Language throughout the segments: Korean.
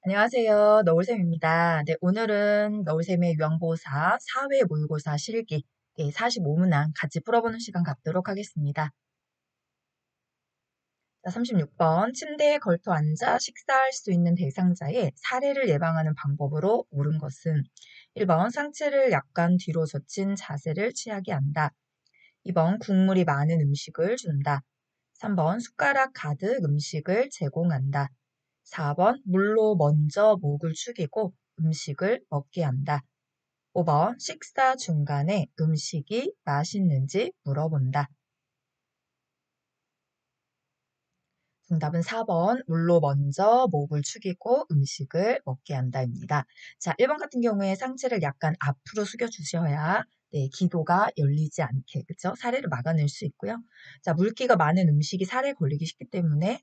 안녕하세요. 너울쌤입니다. 네, 오늘은 너울쌤의 유형보사 4회 모의고사 실기 45문항 같이 풀어보는 시간 갖도록 하겠습니다. 자, 36번. 침대에 걸터 앉아 식사할 수 있는 대상자의 사례를 예방하는 방법으로 옳은 것은 1번 상체를 약간 뒤로 젖힌 자세를 취하게 한다. 2번 국물이 많은 음식을 준다. 3번 숟가락 가득 음식을 제공한다. 4번 물로 먼저 목을 축이고 음식을 먹게 한다. 5번 식사 중간에 음식이 맛있는지 물어본다. 정답은 4번 물로 먼저 목을 축이고 음식을 먹게 한다입니다. 자, 1번 같은 경우에 상체를 약간 앞으로 숙여 주셔야 기도가 열리지 않게 그쵸? 사례를 막아낼 수 있고요. 자, 물기가 많은 음식이 사례에 걸리기 쉽기 때문에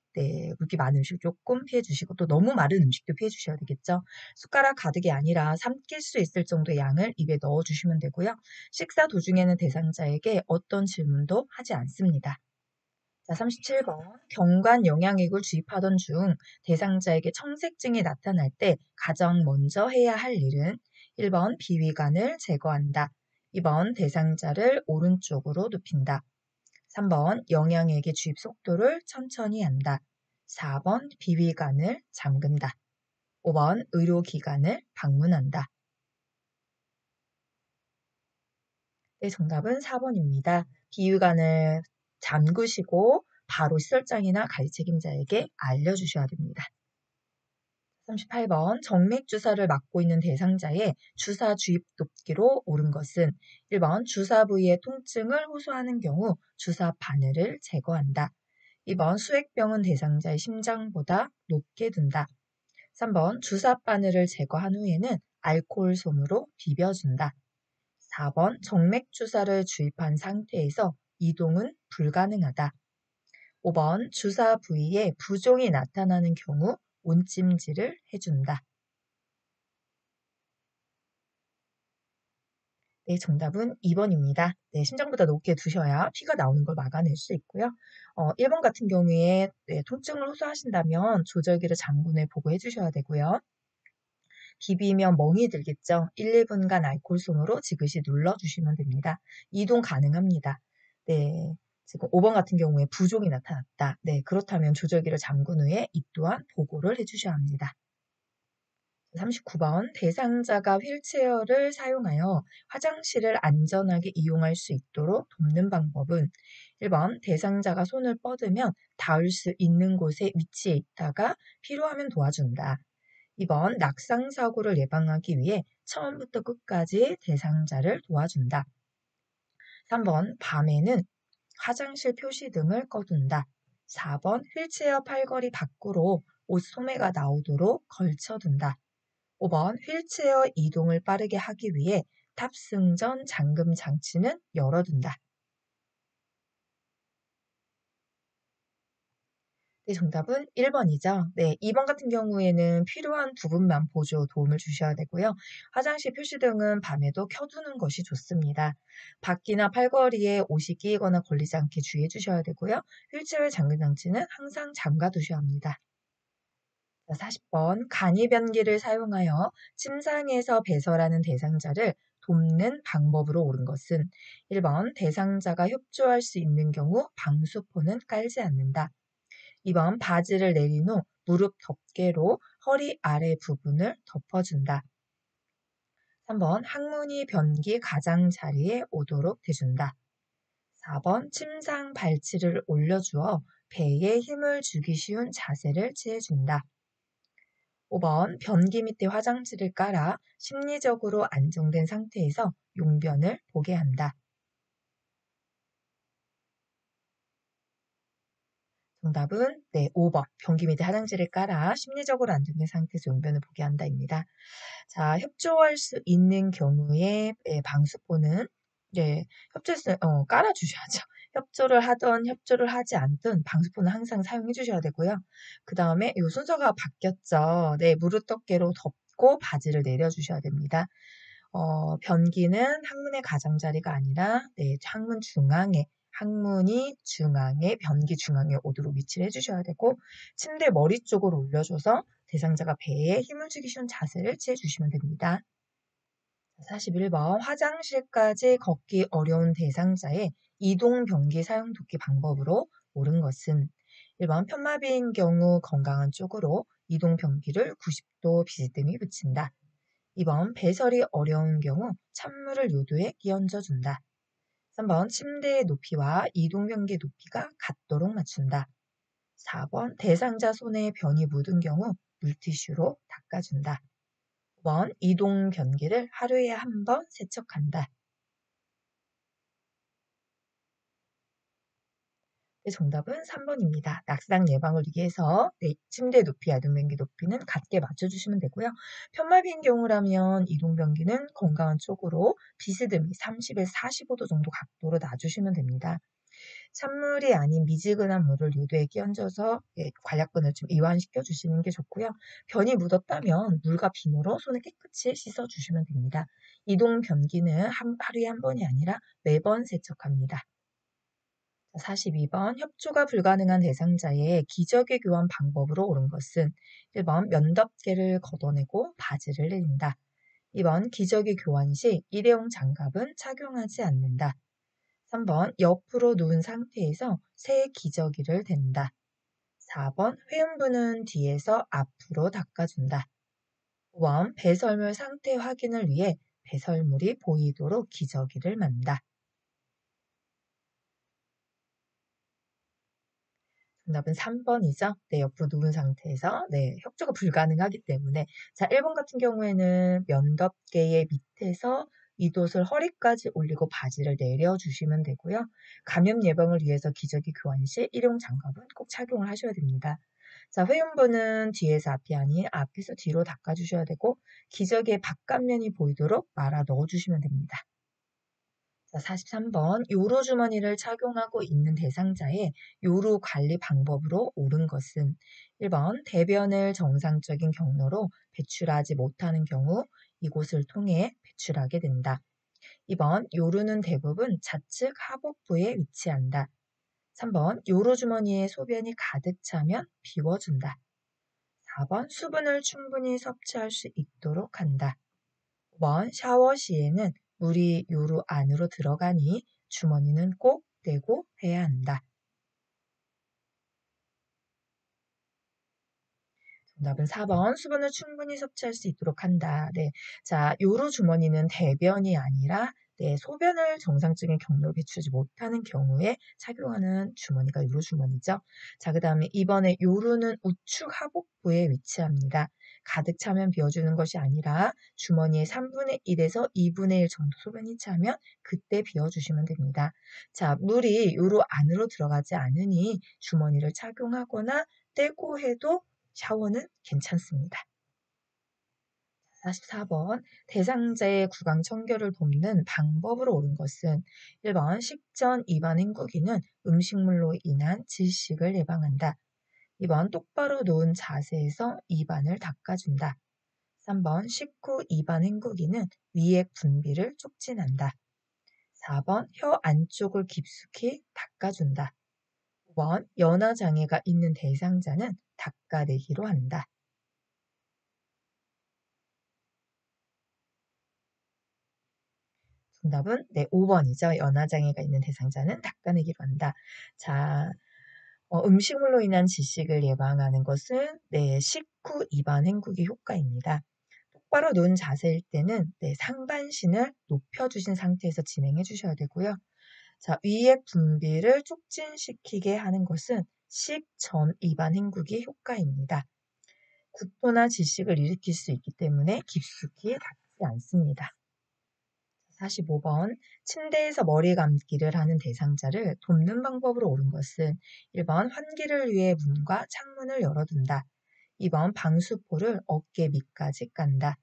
물기 많은 음식 조금 피해 주시고 또 너무 마른 음식도 피해 주셔야 되겠죠. 숟가락 가득이 아니라 삼킬 수 있을 정도의 양을 입에 넣어 주시면 되고요. 식사 도중에는 대상자에게 어떤 질문도 하지 않습니다. 자, 37번. 경관 영양액을 주입하던 중 대상자에게 청색증이 나타날 때 가장 먼저 해야 할 일은 1번 비위관을 제거한다. 2번 대상자를 오른쪽으로 눕힌다. 3번 영양액의 주입 속도를 천천히 한다. 4번 비위관을 잠근다. 5번 의료기관을 방문한다. 네, 정답은 4번입니다. 비위관을 잠그시고 바로 시설장이나 가이책임자에게 알려주셔야 됩니다. 38번 정맥 주사를 맞고 있는 대상자의 주사 주입 돕기로 옳은 것은 1번 주사 부위의 통증을 호소하는 경우 주사 바늘을 제거한다. 2번 수액병은 대상자의 심장보다 높게 둔다. 3번 주사 바늘을 제거한 후에는 알코올 솜으로 비벼준다. 4번 정맥 주사를 주입한 상태에서 이동은 불가능하다. 5번 주사 부위에 부종이 나타나는 경우 온찜질을 해준다. 네, 정답은 2번입니다. 네, 심장보다 높게 두셔야 피가 나오는 걸 막아낼 수 있고요. 1번 같은 경우에 통증을 호소하신다면 조절기를 장군에 보고해 주셔야 되고요. 비비면 멍이 들겠죠. 1, 2분간 알코올솜으로 지그시 눌러주시면 됩니다. 이동 가능합니다. 네, 지금 5번 같은 경우에 부종이 나타났다. 네, 그렇다면 조절기를 잠근 후에 이 또한 보고를 해주셔야 합니다. 39번 대상자가 휠체어를 사용하여 화장실을 안전하게 이용할 수 있도록 돕는 방법은 1번 대상자가 손을 뻗으면 닿을 수 있는 곳에 위치해 있다가 필요하면 도와준다. 2번 낙상사고를 예방하기 위해 처음부터 끝까지 대상자를 도와준다. 3번 밤에는 화장실 표시등을 꺼둔다. 4번 휠체어 팔걸이 밖으로 옷 소매가 나오도록 걸쳐둔다. 5번 휠체어 이동을 빠르게 하기 위해 탑승 전 잠금 장치는 열어둔다. 네, 정답은 1번이죠. 네, 2번 같은 경우에는 필요한 부분만 보조 도움을 주셔야 되고요. 화장실 표시등은 밤에도 켜두는 것이 좋습니다. 바퀴나 팔걸이에 옷이 끼거나 걸리지 않게 주의해 주셔야 되고요. 휠체어 잠금 장치는 항상 잠가 두셔야 합니다. 40번 간이변기를 사용하여 침상에서 배설하는 대상자를 돕는 방법으로 옳은 것은 1번 대상자가 협조할 수 있는 경우 방수포는 깔지 않는다. 2번 바지를 내린 후 무릎 덮개로 허리 아래 부분을 덮어준다. 3번 항문이 변기 가장자리에 오도록 대준다. 4번 침상 발치를 올려주어 배에 힘을 주기 쉬운 자세를 취해준다. 5번 변기 밑에 화장지를 깔아 심리적으로 안정된 상태에서 용변을 보게 한다. 정답은 5번 변기 밑에 화장지를 깔아 심리적으로 안정된 상태에서 용변을 보게 한다입니다. 자, 협조할 수 있는 경우에 방수포는 협조해서 깔아주셔야죠. 협조를 하던 협조를 하지 않든 방수포는 항상 사용해 주셔야 되고요. 그 다음에 이 순서가 바뀌었죠. 네, 무릎 덮개로 덮고 바지를 내려주셔야 됩니다. 변기는 항문의 가장자리가 아니라 항문이 중앙에 변기 중앙에 오도록 위치를 해주셔야 되고 침대 머리 쪽으로 올려줘서 대상자가 배에 힘을 주기 쉬운 자세를 취해주시면 됩니다. 41번 화장실까지 걷기 어려운 대상자의 이동 변기 사용 돕기 방법으로 옳은 것은 1번 편마비인 경우 건강한 쪽으로 이동 변기를 90도 비스듬히 붙인다. 2번 배설이 어려운 경우 찬물을 요도에 끼얹어준다. 3번 침대의 높이와 이동 변기 높이가 같도록 맞춘다. 4번 대상자 손에 변이 묻은 경우 물티슈로 닦아준다. 5번 이동 변기를 하루에 한 번 세척한다. 네, 정답은 3번입니다. 낙상 예방을 위해서 침대 높이와 이동 변기 높이는 같게 맞춰주시면 되고요. 편마비인 경우라면 이동 변기는 건강한 쪽으로 비스듬히 30에서 45도 정도 각도로 놔주시면 됩니다. 찬물이 아닌 미지근한 물을 요도에 끼얹어서 관략근을 좀 이완시켜 주시는 게 좋고요. 변이 묻었다면 물과 비누로 손을 깨끗이 씻어 주시면 됩니다. 이동 변기는 하루에 한 번이 아니라 매번 세척합니다. 42번 협조가 불가능한 대상자의 기저귀 교환 방법으로 옳은 것은 1번 면덮개를 걷어내고 바지를 내린다. 2번 기저귀 교환 시 일회용 장갑은 착용하지 않는다. 3번 옆으로 누운 상태에서 새 기저귀를 댄다. 4번 회음부는 뒤에서 앞으로 닦아준다. 5번 배설물 상태 확인을 위해 배설물이 보이도록 기저귀를 만다. 정답은 3번이죠. 네, 옆으로 누운 상태에서 협조가 불가능하기 때문에 자, 1번 같은 경우에는 면덮개의 밑에서 윗옷을 허리까지 올리고 바지를 내려주시면 되고요. 감염 예방을 위해서 기저귀 교환 시 일용 장갑은 꼭 착용을 하셔야 됩니다. 자, 회음부는 뒤에서 앞이 아닌 앞에서 뒤로 닦아주셔야 되고 기저귀의 바깥면이 보이도록 말아 넣어주시면 됩니다. 자, 43번 요로 주머니를 착용하고 있는 대상자의 요로 관리 방법으로 옳은 것은 1번 대변을 정상적인 경로로 배출하지 못하는 경우 이곳을 통해 배출하게 된다. 2번 요루는 대부분 좌측 하복부에 위치한다. 3번 요로 주머니에 소변이 가득 차면 비워준다. 4번 수분을 충분히 섭취할 수 있도록 한다. 5번 샤워 시에는 물이 요로 안으로 들어가니 주머니는 꼭 떼고 해야 한다. 정답은 4번 수분을 충분히 섭취할 수 있도록 한다. 네. 자, 요로 주머니는 대변이 아니라 소변을 정상적인 경로로 배출하지 못하는 경우에 착용하는 주머니가 요로 주머니죠. 자, 그다음에 이번에 요로는 우측 하복부에 위치합니다. 가득 차면 비워주는 것이 아니라 주머니의 3분의 1에서 2분의 1 정도 소변이 차면 그때 비워주시면 됩니다. 자, 물이 요로 안으로 들어가지 않으니 주머니를 착용하거나 떼고 해도 샤워는 괜찮습니다. 44번 대상자의 구강 청결을 돕는 방법으로 옳은 것은 1번 식전 입안 헹구기는 음식물로 인한 질식을 예방한다. 2번 똑바로 누운 자세에서 입안을 닦아준다. 3번 식후 입안 헹구기는 위액 분비를 촉진한다. 4번 혀 안쪽을 깊숙이 닦아준다. 5번 연화 장애가 있는 대상자는 닦아내기로 한다. 정답은 5번이죠. 연화장애가 있는 대상자는 닦아내기로 한다. 자, 음식물로 인한 질식을 예방하는 것은 식후 입안 헹구기 효과입니다. 똑바로 누운 자세일 때는 상반신을 높여주신 상태에서 진행해 주셔야 되고요. 자, 위액 분비를 촉진시키게 하는 것은 식전 입안 헹구기 효과입니다. 구토나 질식을 일으킬 수 있기 때문에 깊숙이 닦지 않습니다. 45번 침대에서 머리 감기를 하는 대상자를 돕는 방법으로 옳은 것은 1번 환기를 위해 문과 창문을 열어둔다. 2번 방수포를 어깨 밑까지 깐다.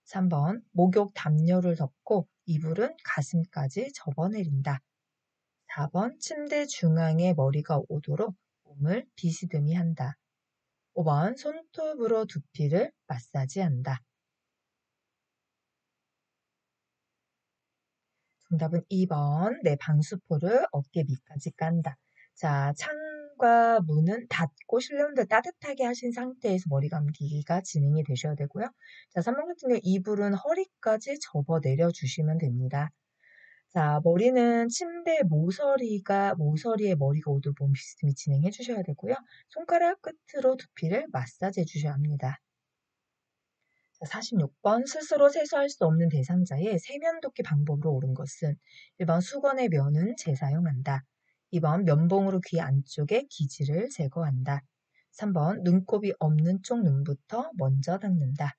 3번 목욕 담요를 덮고 이불은 가슴까지 접어내린다. 4번 침대 중앙에 머리가 오도록 몸을 비스듬히 한다. 5번 손톱으로 두피를 마사지한다. 정답은 2번. 방수포를 어깨 밑까지 깐다. 자, 창문과 문은 닫고 실내온도 따뜻하게 하신 상태에서 머리 감기가 진행이 되셔야 되고요. 자, 3번 같은 경우 이불은 허리까지 접어 내려주시면 됩니다. 자, 머리는 침대 모서리에 머리가 오도록 비스듬히 진행해 주셔야 되고요. 손가락 끝으로 두피를 마사지해 주셔야 합니다. 자, 46번 스스로 세수할 수 없는 대상자의 세면도끼 방법으로 옳은 것은 1번 수건의 면은 재사용한다. 2번 면봉으로 귀 안쪽에 기지를 제거한다. 3번 눈곱이 없는 쪽 눈부터 먼저 닦는다.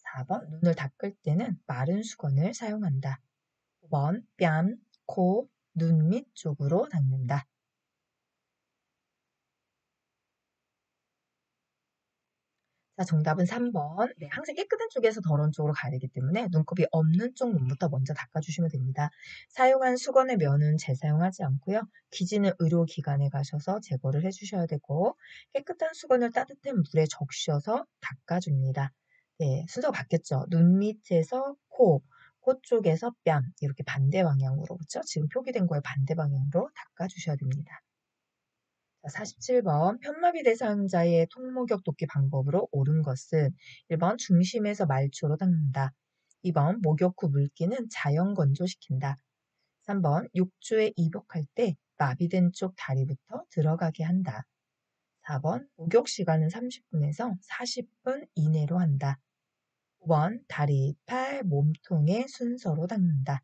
4번 눈을 닦을 때는 마른 수건을 사용한다. 5번 뺨, 코, 눈 밑 쪽으로 닦는다. 자, 정답은 3번. 네, 항상 깨끗한 쪽에서 더러운 쪽으로 가야 되기 때문에 눈곱이 없는 쪽 눈부터 먼저 닦아주시면 됩니다. 사용한 수건의 면은 재사용하지 않고요. 기지는 의료기관에 가셔서 제거를 해주셔야 되고 깨끗한 수건을 따뜻한 물에 적셔서 닦아줍니다. 네, 순서가 바뀌었죠. 눈 밑에서 코 쪽에서 뺨 이렇게 반대 방향으로 그렇죠? 지금 표기된 거에 반대 방향으로 닦아주셔야 됩니다. 자, 47번 편마비 대상자의 통목욕 돕기 방법으로 옳은 것은 1번 중심에서 말초로 닦는다. 2번 목욕 후 물기는 자연 건조시킨다. 3번 욕조에 입욕할 때 마비된 쪽 다리부터 들어가게 한다. 4번 목욕 시간은 30분에서 40분 이내로 한다. 5번 다리, 팔, 몸통의 순서로 닦는다.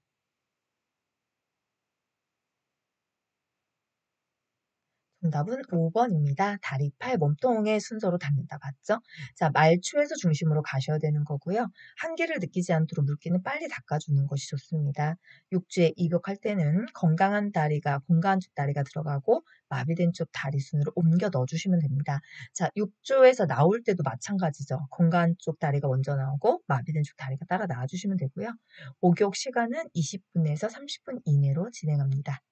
정답은 5번입니다. 다리, 팔, 몸통의 순서로 닦는다. 맞죠? 자, 말초에서 중심으로 가셔야 되는 거고요. 한기를 느끼지 않도록 물기는 빨리 닦아주는 것이 좋습니다. 욕조에 입욕할 때는 건강한 쪽 다리가 들어가고 마비된 쪽 다리 순으로 옮겨 넣어주시면 됩니다. 자, 욕조에서 나올 때도 마찬가지죠. 건강한 쪽 다리가 먼저 나오고 마비된 쪽 다리가 따라 나와주시면 되고요. 목욕 시간은 20분에서 30분 이내로 진행합니다.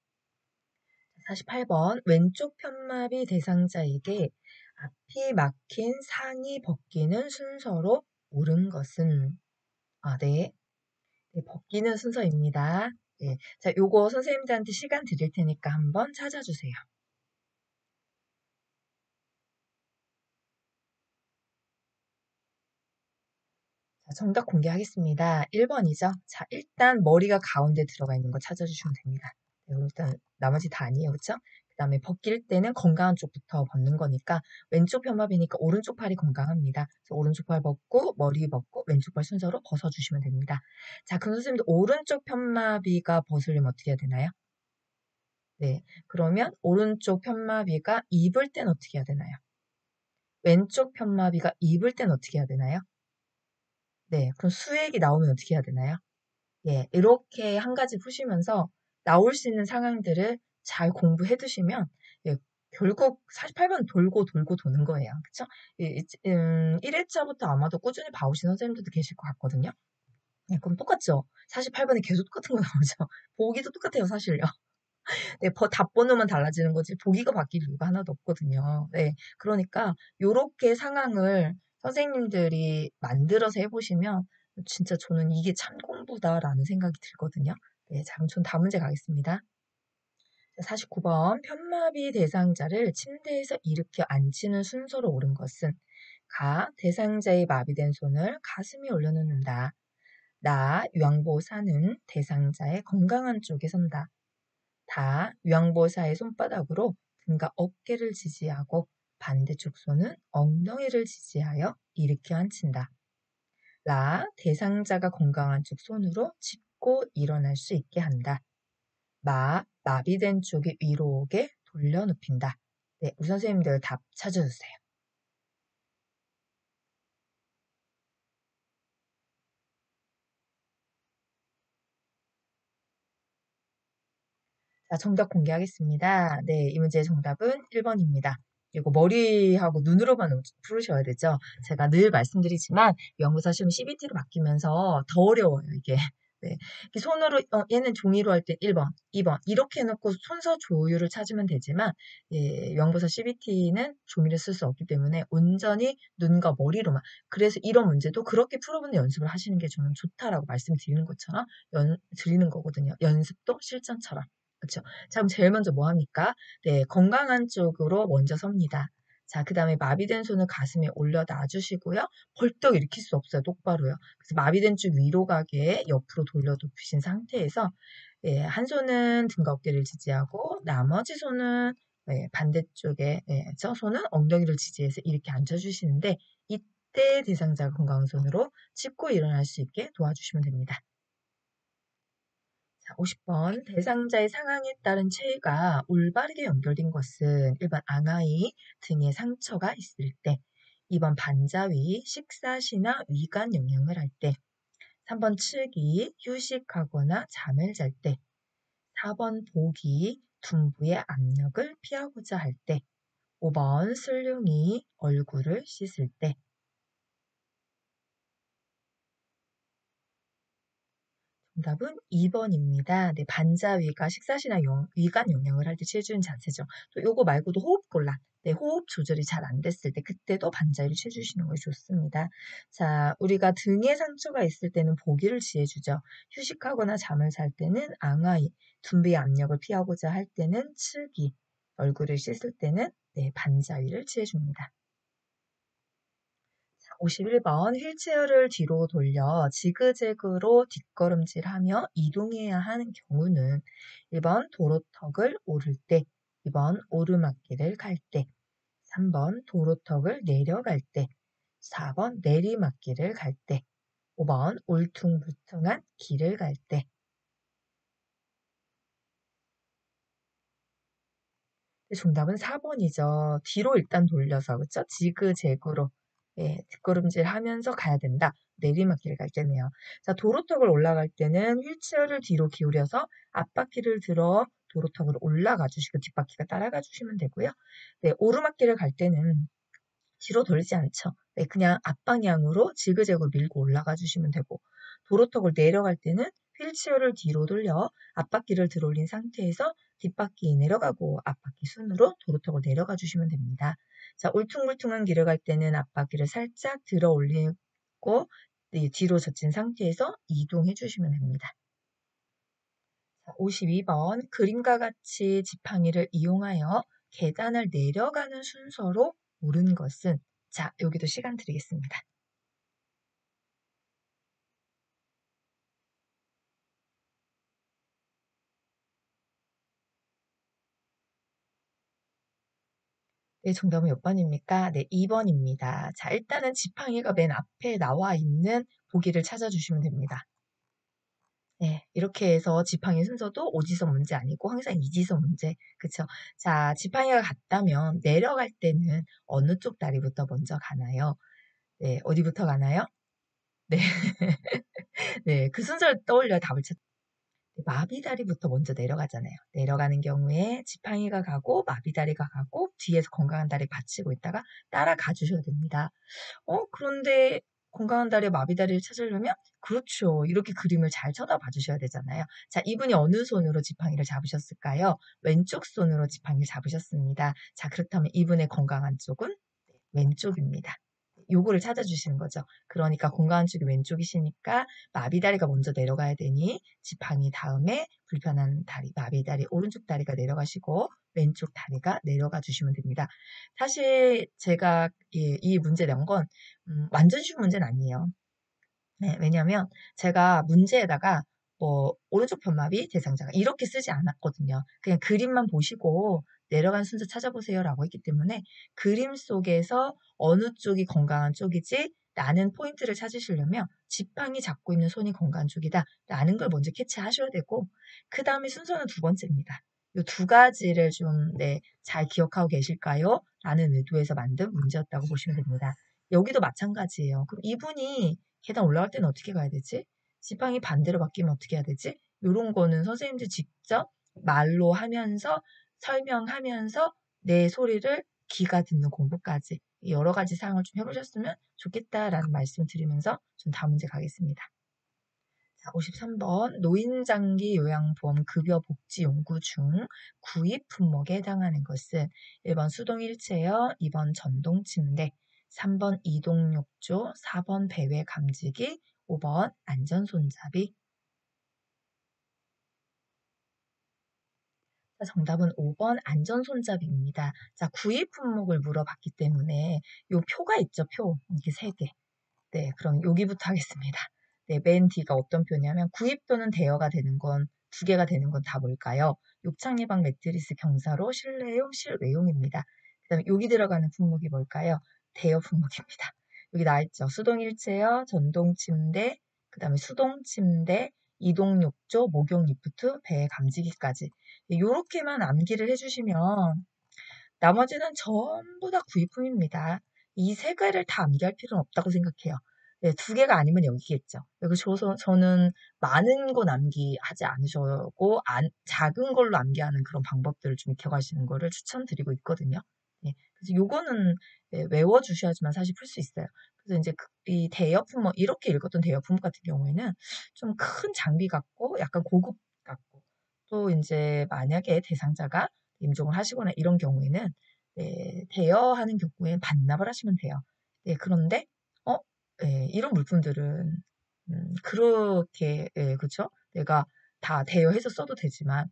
48번 왼쪽 편마비 대상자에게 앞이 막힌 상의 벗기는 순서로 옳은 것은 네. 네, 벗기는 순서입니다. 네. 자, 요거 선생님들한테 시간 드릴 테니까 한번 찾아주세요. 자, 정답 공개하겠습니다. 1번이죠. 자, 일단 머리가 가운데 들어가 있는 거 찾아주시면 됩니다. 네, 그럼 일단 나머지 다 아니에요. 그쵸? 그 다음에 벗길 때는 건강한 쪽부터 벗는 거니까 왼쪽 편마비니까 오른쪽 팔이 건강합니다. 그래서 오른쪽 팔 벗고 머리 벗고 왼쪽 팔 순서로 벗어주시면 됩니다. 자, 그럼 선생님도 오른쪽 편마비가 벗으려면 어떻게 해야 되나요? 네, 그러면 오른쪽 편마비가 입을 땐 어떻게 해야 되나요? 왼쪽 편마비가 입을 땐 어떻게 해야 되나요? 네, 그럼 수액이 나오면 어떻게 해야 되나요? 예, 이렇게 한 가지 푸시면서 나올 수 있는 상황들을 잘 공부해 두시면 예, 결국 48번 돌고 돌고 도는 거예요. 그쵸? 1회차부터 아마도 꾸준히 봐오신 선생님들도 계실 것 같거든요. 네, 그럼 똑같죠? 48번에 계속 똑같은 거 나오죠? 보기도 똑같아요, 사실요. 네, 답번호만 달라지는 거지 보기가 바뀔 이유가 하나도 없거든요. 네, 그러니까 요렇게 상황을 선생님들이 만들어서 해보시면 진짜 저는 이게 참 공부다라는 생각이 들거든요. 네, 자, 그럼 전 다음 문제 가겠습니다. 49번 편마비 대상자를 침대에서 일으켜 앉히는 순서로 옳은 것은 대상자의 마비된 손을 가슴에 올려놓는다. 유황보사는 대상자의 건강한 쪽에 선다. 유황보사의 손바닥으로 등과 어깨를 지지하고 반대쪽 손은 엉덩이를 지지하여 일으켜 앉힌다. 대상자가 건강한 쪽 손으로 짚고 일어날 수 있게 한다. 마비된 쪽이 위로 오게 돌려 눕힌다. 네, 우리 선생님들 답 찾아주세요. 자, 정답 공개하겠습니다. 네, 이 문제의 정답은 1번입니다. 이거 머리하고 눈으로만 풀으셔야 되죠. 제가 늘 말씀드리지만 연구사 시험 CBT로 바뀌면서 더 어려워요, 이게. 네. 이렇게 손으로 얘는 종이로 할 때 1번, 2번 이렇게 해놓고 순서 조율을 찾으면 되지만 예, 연구사 CBT는 종이를 쓸 수 없기 때문에 온전히 눈과 머리로만 그래서 이런 문제도 그렇게 풀어보는 연습을 하시는 게 저는 좋다라고 말씀드리는 것처럼 드리는 거거든요. 연습도 실전처럼. 그쵸. 자, 그럼 제일 먼저 뭐 합니까? 네, 건강한 쪽으로 먼저 섭니다. 자, 그 다음에 마비된 손을 가슴에 올려 놔주시고요. 벌떡 일으킬 수 없어요. 똑바로요. 그래서 마비된 쪽 위로 가게 옆으로 돌려 눕히신 상태에서 예, 한 손은 등과 어깨를 지지하고 나머지 손은 예, 반대쪽에 예, 저 손은 엉덩이를 지지해서 이렇게 앉혀주시는데 이때 대상자 건강한 손으로 짚고 일어날 수 있게 도와주시면 됩니다. 자, 50번. 대상자의 상황에 따른 체위가 올바르게 연결된 것은 1번 앙하이 등에 상처가 있을 때, 2번 반자위, 식사 시나 위관 영양을 할 때, 3번 칠기, 휴식하거나 잠을 잘 때, 4번 복이, 둔부의 압력을 피하고자 할 때, 5번 슬룡이 얼굴을 씻을 때, 정답은 2번입니다. 네, 반자위가 식사시나 위관 영양을 할 때 취해주는 자세죠. 또 요거 말고도 호흡곤란, 네, 호흡 조절이 잘 안 됐을 때 그때도 반자위를 취해주시는 것이 좋습니다. 자, 우리가 등에 상처가 있을 때는 보기를 취해주죠. 휴식하거나 잠을 잘 때는 앙하이, 둔비의 압력을 피하고자 할 때는 칠기, 얼굴을 씻을 때는 네, 반자위를 취해줍니다. 51번 휠체어를 뒤로 돌려 지그재그로 뒷걸음질하며 이동해야 하는 경우는 1번 도로턱을 오를 때, 2번 오르막길을 갈 때, 3번 도로턱을 내려갈 때, 4번 내리막길을 갈 때, 5번 울퉁불퉁한 길을 갈 때, 정답은 4번이죠. 뒤로 일단 돌려서, 그쵸? 지그재그로, 예, 뒷걸음질 하면서 가야 된다. 내리막길 갈 때네요. 자, 도로턱을 올라갈 때는 휠체어를 뒤로 기울여서 앞바퀴를 들어 도로턱을 올라가 주시고 뒷바퀴가 따라가 주시면 되고요. 네, 오르막길을 갈 때는 뒤로 돌지 않죠. 네, 그냥 앞방향으로 지그재그로 밀고 올라가 주시면 되고 도로턱을 내려갈 때는 휠체어를 뒤로 돌려 앞바퀴를 들어올린 상태에서 뒷바퀴 내려가고 앞바퀴 순으로 도로턱을 내려가 주시면 됩니다. 자, 울퉁불퉁한 길을 갈 때는 앞바퀴를 살짝 들어 올리고 네, 뒤로 젖힌 상태에서 이동해 주시면 됩니다. 52번 그림과 같이 지팡이를 이용하여 계단을 내려가는 순서로 옳은 것은 자, 여기도 시간 드리겠습니다. 네, 정답은 몇 번입니까? 네, 2번입니다. 자, 일단은 지팡이가 맨 앞에 나와 있는 보기를 찾아주시면 됩니다. 네, 이렇게 해서 지팡이 순서도 오지서 문제 아니고 항상 이지서 문제. 그쵸? 자, 지팡이가 같다면 내려갈 때는 어느 쪽 다리부터 먼저 가나요? 네, 어디부터 가나요? 네, 네, 그 순서를 떠올려 답을 찾 마비다리부터 먼저 내려가잖아요. 내려가는 경우에 지팡이가 가고 마비다리가 가고 뒤에서 건강한 다리 받치고 있다가 따라가 주셔야 됩니다. 그런데 건강한 다리 마비다리를 찾으려면 그렇죠. 이렇게 그림을 잘 쳐다봐 주셔야 되잖아요. 자, 이분이 어느 손으로 지팡이를 잡으셨을까요? 왼쪽 손으로 지팡이를 잡으셨습니다. 자, 그렇다면 이분의 건강한 쪽은 왼쪽입니다. 요거를 찾아주시는 거죠. 그러니까 건강한 쪽이 왼쪽이시니까 마비다리가 먼저 내려가야 되니 지팡이 다음에 불편한 다리, 마비다리, 오른쪽 다리가 내려가시고 왼쪽 다리가 내려가 주시면 됩니다. 사실 제가 이 문제 낸 건 완전 쉬운 문제는 아니에요. 네, 왜냐면 제가 문제에다가 뭐 오른쪽 편마비 대상자가 이렇게 쓰지 않았거든요. 그냥 그림만 보시고 내려간 순서 찾아보세요라고 했기 때문에 그림 속에서 어느 쪽이 건강한 쪽이지 라는 포인트를 찾으시려면 지팡이 잡고 있는 손이 건강한 쪽이다 라는 걸 먼저 캐치하셔야 되고 그 다음에 순서는 두 번째입니다. 이 두 가지를 좀 네, 잘 기억하고 계실까요? 라는 의도에서 만든 문제였다고 보시면 됩니다. 여기도 마찬가지예요. 그럼 이분이 계단 올라갈 때는 어떻게 가야 되지? 지팡이 반대로 바뀌면 어떻게 해야 되지? 요런 거는 선생님들 직접 말로 하면서 설명하면서 내 소리를 귀가 듣는 공부까지 여러 가지 사항을 좀 해보셨으면 좋겠다라는 말씀 드리면서 전 다음 문제 가겠습니다. 자, 53번 노인장기 요양보험 급여 복지 연구 중 구입 품목에 해당하는 것은 1번 수동 휠체어, 2번 전동 침대, 3번 이동욕조, 4번 배외 감지기, 5번 안전 손잡이. 자, 정답은 5번 안전손잡이입니다. 자, 구입 품목을 물어봤기 때문에 요 표가 있죠, 표. 이게 3개. 네, 그럼 여기부터 하겠습니다. 네, 맨 뒤가 어떤 표냐면 구입 또는 대여가 되는 건 2개가 되는 건 다 뭘까요? 욕창 예방 매트리스 경사로 실내용, 실외용입니다. 그다음에 여기 들어가는 품목이 뭘까요? 대여 품목입니다. 여기 나와 있죠. 수동 일체어, 전동 침대, 그다음에 수동 침대, 이동 욕조, 목욕 리프트, 배 감지기까지. 이렇게만 암기를 해주시면 나머지는 전부 다 구입품입니다. 이 3개를 다 암기할 필요는 없다고 생각해요. 네, 2개가 아니면 여기겠죠. 그래서 저는 많은 거 암기하지 않으셔고 작은 걸로 암기하는 그런 방법들을 좀 익혀가시는 거를 추천드리고 있거든요. 네, 그래서 요거는 외워주셔야지만 사실 풀 수 있어요. 그래서 이제 이 대여품, 이렇게 읽었던 대여품 같은 경우에는 좀 큰 장비 같고 약간 고급 같고 또 이제 만약에 대상자가 임종을 하시거나 이런 경우에는 네, 대여하는 경우에 반납을 하시면 돼요. 네, 그런데 어, 이런 물품들은 그렇게 그쵸? 내가 다 대여해서 써도 되지만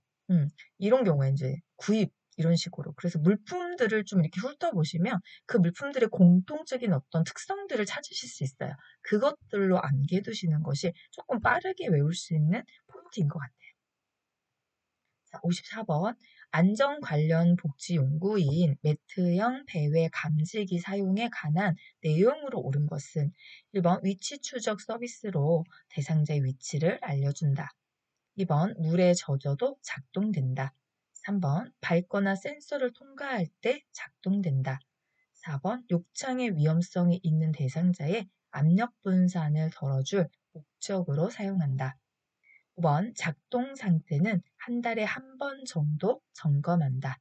이런 경우에 이제 구입 이런 식으로 그래서 물품들을 좀 이렇게 훑어보시면 그 물품들의 공통적인 어떤 특성들을 찾으실 수 있어요. 그것들로 암기해 두시는 것이 조금 빠르게 외울 수 있는 포인트인 것 같아요. 자, 54번. 안전 관련 복지 연구인 매트형 배회 감지기 사용에 관한 내용으로 옳은 것은 1번 위치 추적 서비스로 대상자의 위치를 알려준다. 2번 물에 젖어도 작동된다. 3번 밟거나 센서를 통과할 때 작동된다. 4번 욕창의 위험성이 있는 대상자의 압력 분산을 덜어줄 목적으로 사용한다. 5번 작동 상태는 한 달에 한 번 정도 점검한다.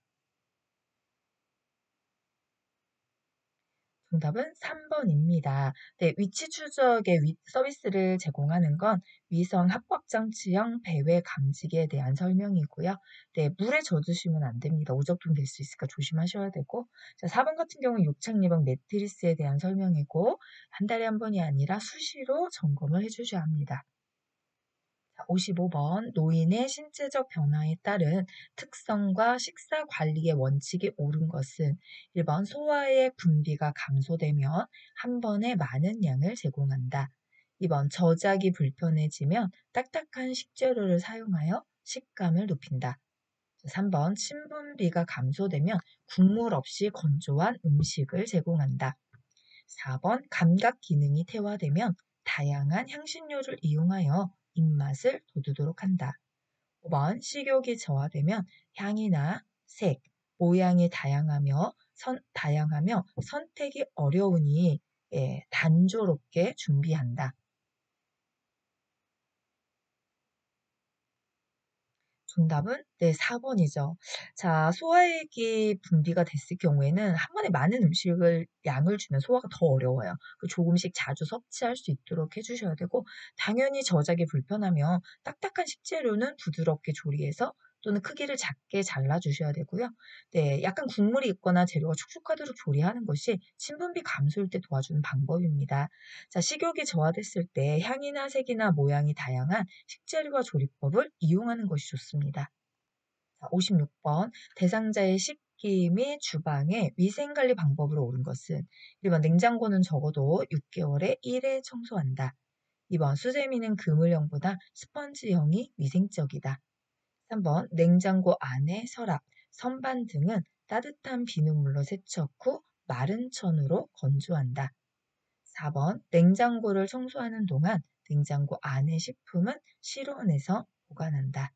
정답은 3번입니다. 네, 위치 추적의 서비스를 제공하는 건 위성 합법장치형 배회 감지기에 대한 설명이고요. 네, 물에 젖으시면 안 됩니다. 오적동 될 수 있으니까 조심하셔야 되고. 자, 4번 같은 경우는 욕창 예방 매트리스에 대한 설명이고 한 달에 한 번이 아니라 수시로 점검을 해주셔야 합니다. 55번 노인의 신체적 변화에 따른 특성과 식사 관리의 원칙이 옳은 것은 1번 소화의 분비가 감소되면 한 번에 많은 양을 제공한다. 2번 저작이 불편해지면 딱딱한 식재료를 사용하여 식감을 높인다. 3번 신분비가 감소되면 국물 없이 건조한 음식을 제공한다. 4번 감각 기능이 퇴화되면 다양한 향신료를 이용하여 입맛을 돋우도록 한다. 5번 식욕이 저하되면 향이나 색, 모양이 다양하며 선택이 어려우니 단조롭게 준비한다. 정답은 네, 4번이죠. 자, 소화액이 분비가 됐을 경우에는 한 번에 많은 음식을 양을 주면 소화가 더 어려워요. 조금씩 자주 섭취할 수 있도록 해주셔야 되고, 당연히 저작이 불편하면 딱딱한 식재료는 부드럽게 조리해서 또는 크기를 작게 잘라주셔야 되고요. 네, 약간 국물이 있거나 재료가 촉촉하도록 조리하는 것이 신분비 감소일 때 도와주는 방법입니다. 자, 식욕이 저하됐을 때 향이나 색이나 모양이 다양한 식재료와 조리법을 이용하는 것이 좋습니다. 자, 56번 대상자의 식기 및 주방의 위생관리 방법으로 옳은 것은 1번 냉장고는 적어도 6개월에 1회 청소한다. 2번 수세미는 그물형보다 스펀지형이 위생적이다. 3번 냉장고 안에 서랍, 선반 등은 따뜻한 비눗물로 세척 후 마른 천으로 건조한다. 4번 냉장고를 청소하는 동안 냉장고 안의 식품은 실온에서 보관한다.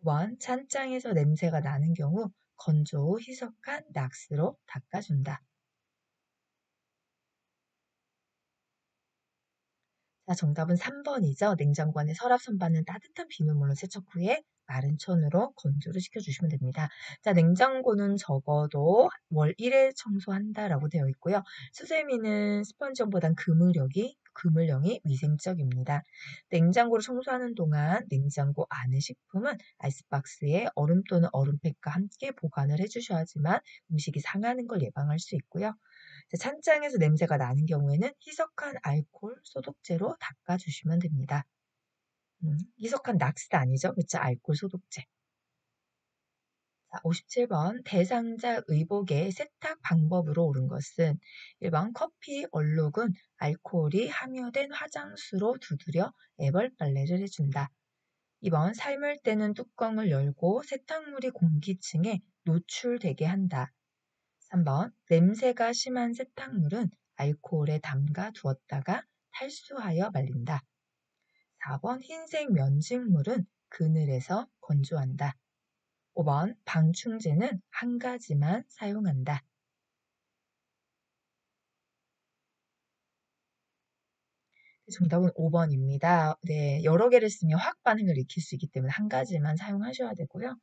5번 찬장에서 냄새가 나는 경우 건조 후 희석한 낙스로 닦아준다. 자, 정답은 3번이죠. 냉장고 안에 서랍 선반은 따뜻한 비눗물로 세척 후에 마른 천으로 건조를 시켜주시면 됩니다. 자, 냉장고는 적어도 월 1회 청소한다라고 되어 있고요. 수세미는 스펀지형보단 그물형이 위생적입니다. 냉장고를 청소하는 동안 냉장고 안의 식품은 아이스박스에 얼음 또는 얼음팩과 함께 보관을 해주셔야지만 음식이 상하는 걸 예방할 수 있고요. 찬장에서 냄새가 나는 경우에는 희석한 알코올 소독제로 닦아주시면 됩니다. 희석한 낙스 아니죠? 그쵸? 알코올 소독제. 자, 57번 대상자 의복의 세탁 방법으로 옳은 것은 1번 커피 얼룩은 알코올이 함유된 화장수로 두드려 애벌 빨래를 해준다. 2번 삶을 때는 뚜껑을 열고 세탁물이 공기층에 노출되게 한다. 3번 냄새가 심한 세탁물은 알코올에 담가 두었다가 탈수하여 말린다. 4번 흰색 면직물은 그늘에서 건조한다. 5번 방충제는 한 가지만 사용한다. 정답은 5번입니다. 네, 여러 개를 쓰면 화학 반응을 일으킬 수 있기 때문에 한 가지만 사용하셔야 되고요.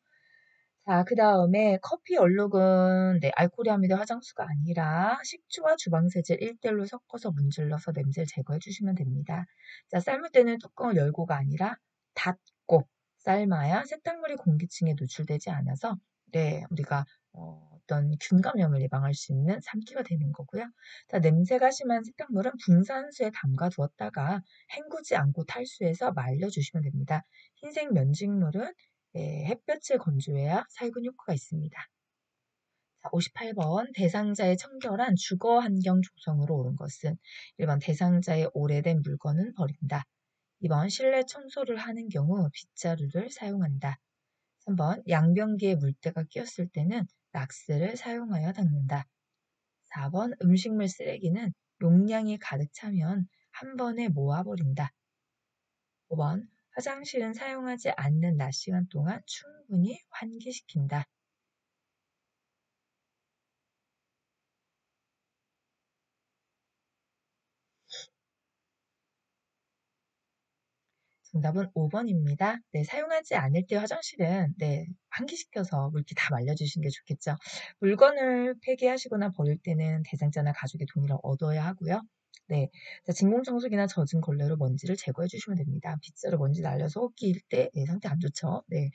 자, 그 다음에 커피 얼룩은 네, 알코올이 함유된 화장수가 아니라 식초와 주방세제 1대1로 섞어서 문질러서 냄새를 제거해 주시면 됩니다. 자, 삶을 때는 뚜껑을 열고가 아니라 닫고 삶아야 세탁물이 공기층에 노출되지 않아서 네, 우리가 어떤 균 감염을 예방할 수 있는 삶기가 되는 거고요. 자, 냄새가 심한 세탁물은 분산수에 담가 두었다가 헹구지 않고 탈수해서 말려주시면 됩니다. 흰색 면직물은 네, 햇볕을 건조해야 살균 효과가 있습니다. 자, 58번 대상자의 청결한 주거 환경 조성으로 옳은 것은 1번 대상자의 오래된 물건은 버린다. 2번 실내 청소를 하는 경우 빗자루를 사용한다. 3번 양변기에 물때가 끼었을 때는 락스를 사용하여 닦는다. 4번 음식물 쓰레기는 용량이 가득 차면 한 번에 모아버린다. 5번 화장실은 사용하지 않는 낮 시간 동안 충분히 환기시킨다. 정답은 5번입니다. 네, 사용하지 않을 때 화장실은 네, 환기시켜서 물기 다 말려주시는 게 좋겠죠. 물건을 폐기하시거나 버릴 때는 대상자나 가족의 동의를 얻어야 하고요. 네, 자, 진공청소기나 젖은 걸레로 먼지를 제거해 주시면 됩니다. 빗자루 먼지 날려서 헛기일 때 네, 상태 안 좋죠. 네,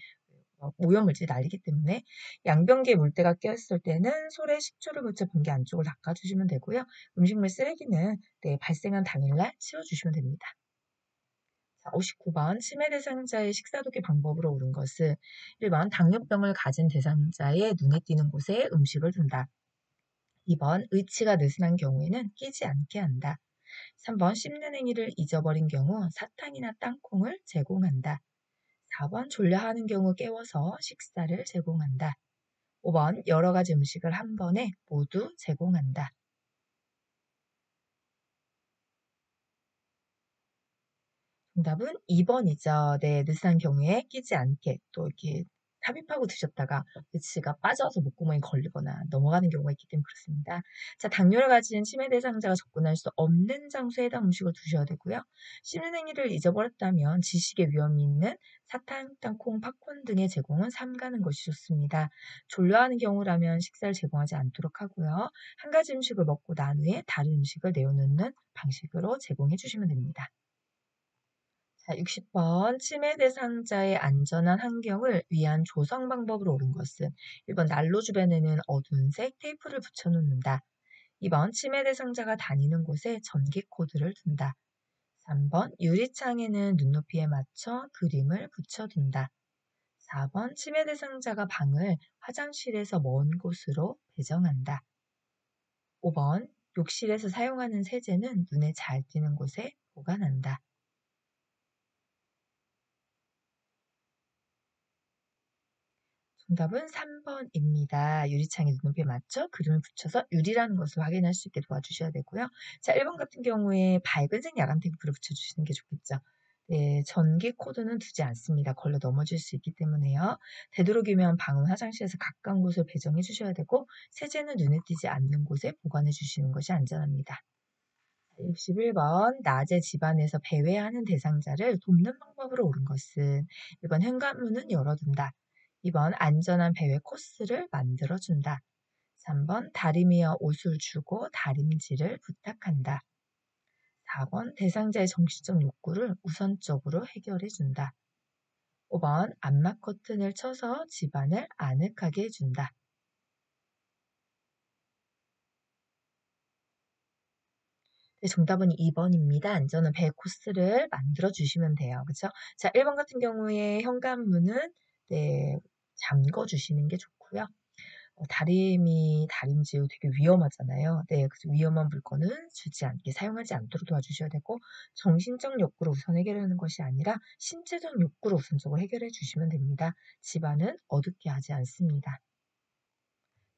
오염물질이 날리기 때문에 양변기에 물때가 끼었을 때는 솔에 식초를 묻혀 변기 안쪽을 닦아주시면 되고요. 음식물 쓰레기는 네, 발생한 당일날 치워주시면 됩니다. 자, 59번 치매 대상자의 식사도기 방법으로 옳은 것은 1번 당뇨병을 가진 대상자의 눈에 띄는 곳에 음식을 둔다. 2번 의치가 느슨한 경우에는 끼지 않게 한다. 3번 씹는 행위를 잊어버린 경우 사탕이나 땅콩을 제공한다. 4번 졸려하는 경우 깨워서 식사를 제공한다. 5번 여러 가지 음식을 한 번에 모두 제공한다. 정답은 2번이죠. 네, 느슨한 경우에 끼지 않게 또 이렇게 삽입하고 드셨다가 배치가 빠져서 목구멍에 걸리거나 넘어가는 경우가 있기 때문에 그렇습니다. 자, 당뇨를 가진 치매 대상자가 접근할 수 없는 장소에 해당 음식을 두셔야 되고요. 씹는 행위를 잊어버렸다면 지식의 위험이 있는 사탕, 땅콩, 팝콘 등의 제공은 삼가는 것이 좋습니다. 졸려하는 경우라면 식사를 제공하지 않도록 하고요. 한 가지 음식을 먹고 난 후에 다른 음식을 내어놓는 방식으로 제공해 주시면 됩니다. 자, 60번 치매 대상자의 안전한 환경을 위한 조성 방법으로 옳은 것은 1번 난로 주변에는 어두운 색 테이프를 붙여놓는다. 2번 치매 대상자가 다니는 곳에 전기 코드를 둔다. 3번 유리창에는 눈높이에 맞춰 그림을 붙여둔다. 4번 치매 대상자가 방을 화장실에서 먼 곳으로 배정한다. 5번 욕실에서 사용하는 세제는 눈에 잘 띄는 곳에 보관한다. 정답은 3번입니다. 유리창에 눈높이에 맞춰 그림을 붙여서 유리라는 것을 확인할 수 있게 도와주셔야 되고요. 자, 1번 같은 경우에 밝은색 야간 테이프를 붙여주시는 게 좋겠죠. 네, 전기 코드는 두지 않습니다. 걸려 넘어질 수 있기 때문에요. 되도록이면 방은 화장실에서 가까운 곳을 배정해 주셔야 되고 세제는 눈에 띄지 않는 곳에 보관해 주시는 것이 안전합니다. 61번 낮에 집안에서 배회하는 대상자를 돕는 방법으로 옳은 것은 1번 현관문은 열어둔다. 2번 안전한 배회 코스를 만들어준다. 3번 다리미와 옷을 주고 다림질을 부탁한다. 4번 대상자의 정신적 욕구를 우선적으로 해결해준다. 5번 암막 커튼을 쳐서 집안을 아늑하게 해준다. 네, 정답은 2번입니다. 안전한 배 코스를 만들어 주시면 돼요. 그쵸? 자, 1번 같은 경우에 현관문은 네, 잠궈 주시는 게 좋고요. 되고요. 다림질 되게 위험하잖아요. 네, 그래서 위험한 물건은 주지 않게 사용하지 않도록 도와주셔야 되고 정신적 욕구를 우선 해결하는 것이 아니라 신체적 욕구를 우선적으로 해결해 주시면 됩니다. 집안은 어둡게 하지 않습니다.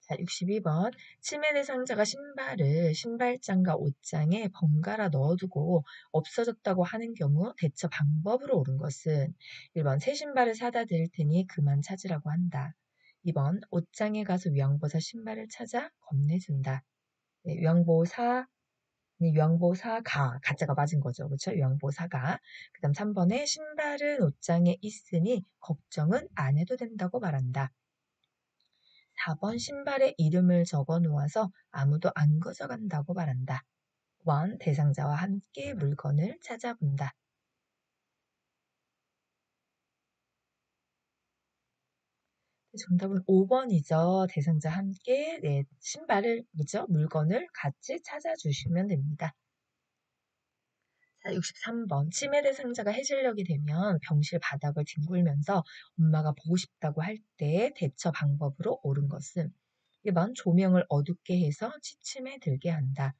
자, 62번. 침해 대상자가 신발을 신발장과 옷장에 번갈아 넣어두고 없어졌다고 하는 경우 대처 방법으로 옳은 것은 1번 새 신발을 사다 드릴 테니 그만 찾으라고 한다. 2번 옷장에 가서 요양보사 신발을 찾아 건네준다. 네, 요양보사가 가짜가 맞은 거죠. 그렇죠? 요양보사가. 그다음 3번에 신발은 옷장에 있으니 걱정은 안 해도 된다고 말한다. 4번 신발에 이름을 적어 놓아서 아무도 안 가져간다고 말한다. 5번 대상자와 함께 물건을 찾아본다. 정답은 5번이죠. 대상자와 함께 신발을 그죠? 물건을 같이 찾아주시면 됩니다. 자, 63번. 치매 대상자가 해질녘이 되면 병실 바닥을 뒹굴면서 엄마가 보고 싶다고 할 때 대처 방법으로 옳은 것은 1번 조명을 어둡게 해서 취침에 들게 한다.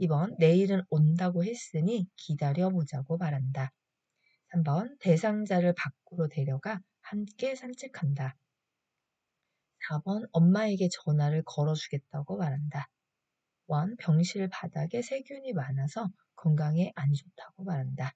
2번 내일은 온다고 했으니 기다려보자고 말한다. 3번 대상자를 밖으로 데려가 함께 산책한다. 4번 엄마에게 전화를 걸어주겠다고 말한다. 1. 병실 바닥에 세균이 많아서 건강에 안 좋다고 말한다.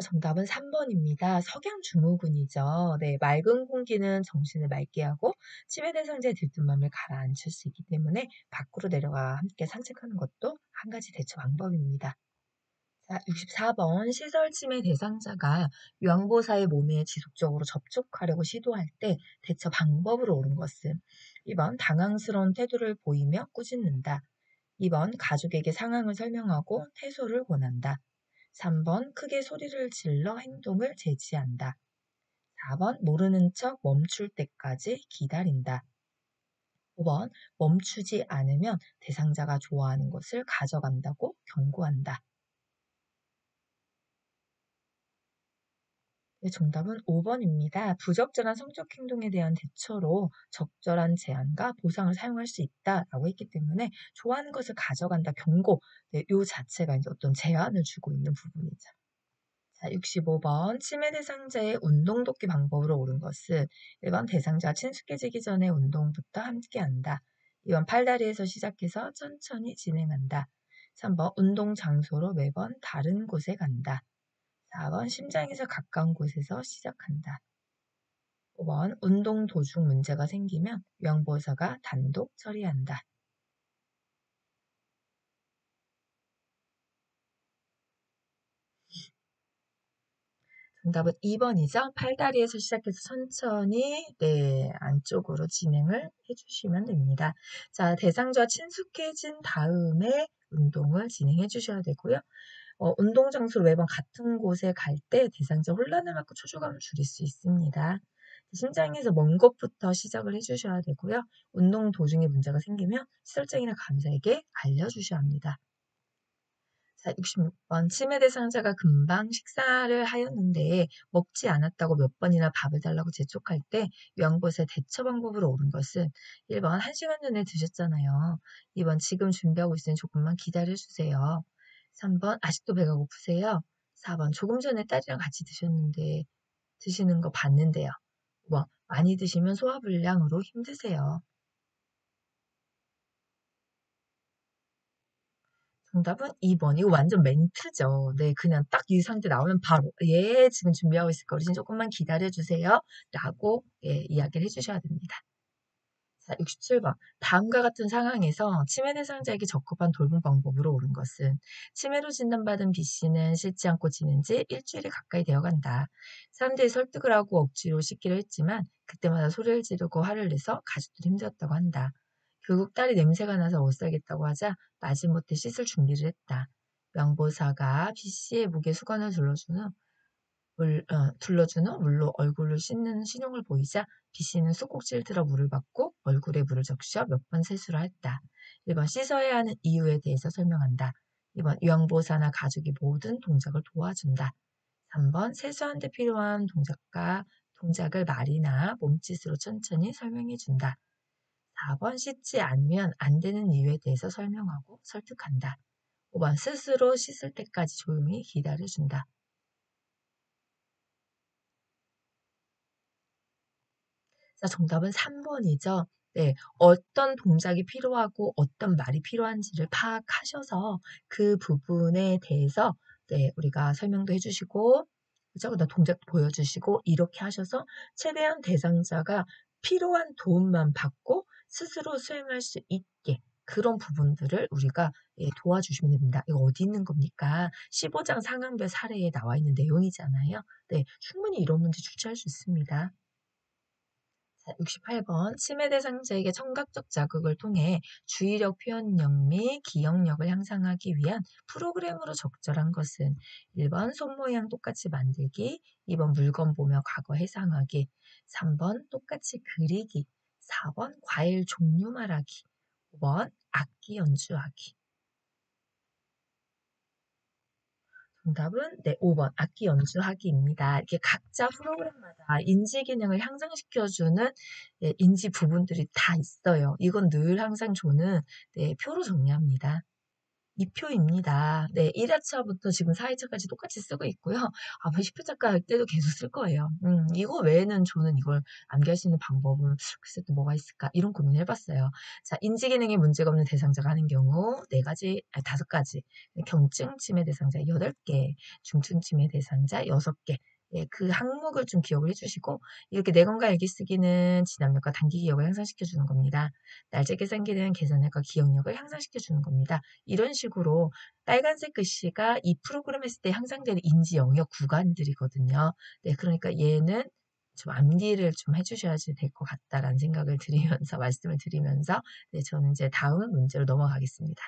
정답은 3번입니다. 석양증후군이죠. 네, 맑은 공기는 정신을 맑게 하고 치매 대상자의 들뜬맘을 가라앉힐 수 있기 때문에 밖으로 내려가 함께 산책하는 것도 한 가지 대처 방법입니다. 자, 64번 시설 치매 대상자가 요양보호사의 몸에 지속적으로 접촉하려고 시도할 때 대처 방법으로 옳은 것은 1번 당황스러운 태도를 보이며 꾸짖는다. 2번 가족에게 상황을 설명하고 퇴소를 권한다. 3번 크게 소리를 질러 행동을 제지한다. 4번 모르는 척 멈출 때까지 기다린다. 5번 멈추지 않으면 대상자가 좋아하는 것을 가져간다고 경고한다. 네, 정답은 5번입니다. 부적절한 성적 행동에 대한 대처로 적절한 제한과 보상을 사용할 수 있다라고 했기 때문에 좋아하는 것을 가져간다 경고, 네, 요 자체가 이제 어떤 제한을 주고 있는 부분이죠. 자, 65번 치매 대상자의 운동 돕기 방법으로 옳은 것은 1번 대상자가 친숙해지기 전에 운동부터 함께한다. 2번 팔다리에서 시작해서 천천히 진행한다. 3번 운동 장소로 매번 다른 곳에 간다. 4번 심장에서 가까운 곳에서 시작한다. 5번 운동 도중 문제가 생기면 요양보호사가 단독 처리한다. 정답은 2번이죠. 팔다리에서 시작해서 천천히 안쪽으로 진행을 해주시면 됩니다. 자, 대상자와 친숙해진 다음에 운동을 진행해 주셔야 되고요. 운동 장소로 매번 같은 곳에 갈 때 대상자 혼란을 막고 초조감을 줄일 수 있습니다. 심장에서 먼 곳부터 시작을 해주셔야 되고요. 운동 도중에 문제가 생기면 시설장이나 간호사에게 알려주셔야 합니다. 자, 66번. 치매 대상자가 금방 식사를 하였는데 먹지 않았다고 몇 번이나 밥을 달라고 재촉할 때 요양보호사의 대처 방법으로 옳은 것은 1번 1시간 전에 드셨잖아요. 2번 지금 준비하고 있으니 조금만 기다려주세요. 3번 아직도 배가 고프세요? 4번 조금 전에 딸이랑 같이 드셨는데 드시는 거 봤는데요. 5번 많이 드시면 소화불량으로 힘드세요. 정답은 2번. 이거 완전 멘트죠. 네, 그냥 딱 이 상태 나오면 바로 예, 지금 준비하고 있을 거리 어르신 조금만 기다려주세요. 라고 이야기를 해주셔야 됩니다. 자, 67번. 다음과 같은 상황에서 치매 대상자에게 적합한 돌봄 방법으로 옳은 것은 치매로 진단받은 B씨는 씻지 않고 지낸 지 일주일이 가까이 되어간다. 사람들이 설득을 하고 억지로 씻기로 했지만 그때마다 소리를 지르고 화를 내서 가족들이 힘들었다고 한다. 결국 딸이 냄새가 나서 못 살겠다고 하자 마지못해 씻을 준비를 했다. 명보사가 B씨의 목에 수건을 둘러준 후 물로 얼굴을 씻는 신용을 보이자 B씨는 쑥꼭지를 틀어 물을 받고 얼굴에 물을 적셔 몇 번 세수를 했다. 1번 씻어야 하는 이유에 대해서 설명한다. 2번 요양보호사나 가족이 모든 동작을 도와준다. 3번 세수하는 데 필요한 동작을 말이나 몸짓으로 천천히 설명해 준다. 4번 씻지 않으면 안 되는 이유에 대해서 설명하고 설득한다. 5번 스스로 씻을 때까지 조용히 기다려준다. 자, 정답은 3번이죠. 네, 어떤 동작이 필요하고 어떤 말이 필요한지를 파악하셔서 그 부분에 대해서 네, 우리가 설명도 해주시고, 그죠? 그다음 동작도 보여주시고 이렇게 하셔서 최대한 대상자가 필요한 도움만 받고 스스로 수행할 수 있게 그런 부분들을 우리가 예, 도와주시면 됩니다. 이거 어디 있는 겁니까? 15장 상황별 사례에 나와 있는 내용이잖아요. 네, 충분히 이런 문제 출제할 수 있습니다. 68번 치매 대상자에게 청각적 자극을 통해 주의력 표현력 및 기억력을 향상하기 위한 프로그램으로 적절한 것은 1번 손 모양 똑같이 만들기, 2번 물건 보며 과거 해상하기, 3번 똑같이 그리기, 4번 과일 종류 말하기, 5번 악기 연주하기. 정답은 네, 5번 악기 연주하기입니다. 이게 각자 프로그램마다 인지 기능을 향상시켜주는 예, 인지 부분들이 다 있어요. 이건 늘 항상 저는 네, 표로 정리합니다. 2표입니다. 네, 1회차부터 지금 4회차까지 똑같이 쓰고 있고요. 아마 10회차까 할 때도 계속 쓸 거예요. 이거 외에는 저는 이걸 암기할 수 있는 방법은 글쎄 또 뭐가 있을까? 이런 고민을 해봤어요. 자, 인지 기능에 문제가 없는 대상자가 하는 경우 4가지, 아니 5가지, 경증 치매 대상자 8개, 중증 치매 대상자 6개, 예, 그 항목을 좀 기억을 해주시고 이렇게 내건과 일기쓰기는 진압력과 단기 기억을 향상시켜 주는 겁니다. 날짜 계산기는 계산력과 기억력을 향상시켜 주는 겁니다. 이런 식으로 빨간색 글씨가 이 프로그램 했을 때 향상되는 인지 영역 구간들이거든요. 네, 그러니까 얘는 좀 암기를 좀 해주셔야지 될 것 같다라는 생각을 드리면서 말씀을 드리면서 네, 저는 이제 다음 문제로 넘어가겠습니다.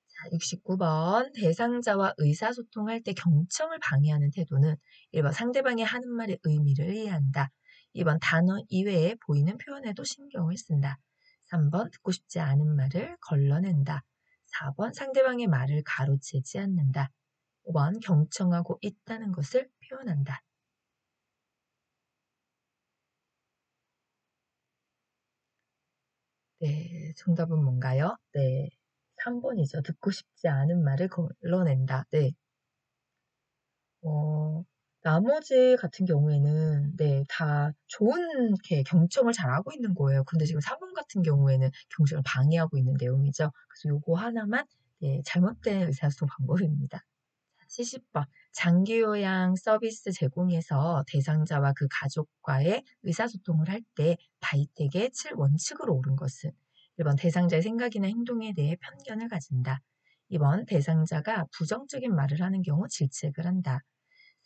자, 69번 대상자와 의사소통할 때 경청을 방해하는 태도는 1번 상대방이 하는 말의 의미를 이해한다. 2번 단어 이외에 보이는 표현에도 신경을 쓴다. 3번 듣고 싶지 않은 말을 걸러낸다. 4번 상대방의 말을 가로채지 않는다. 5번 경청하고 있다는 것을 표현한다. 네, 정답은 뭔가요? 네, 3번이죠. 듣고 싶지 않은 말을 걸러낸다. 네, 어, 나머지 같은 경우에는 네, 다 좋은 이렇게 경청을 잘하고 있는 거예요. 근데 지금 4번 같은 경우에는 경청을 방해하고 있는 내용이죠. 그래서 요거 하나만 네, 잘못된 의사소통 방법입니다. 70번. 장기 요양 서비스 제공에서 대상자와 그 가족과의 의사소통을 할 때 바이텍의 7원칙으로 옳은 것은 1번 대상자의 생각이나 행동에 대해 편견을 가진다. 2번 대상자가 부정적인 말을 하는 경우 질책을 한다.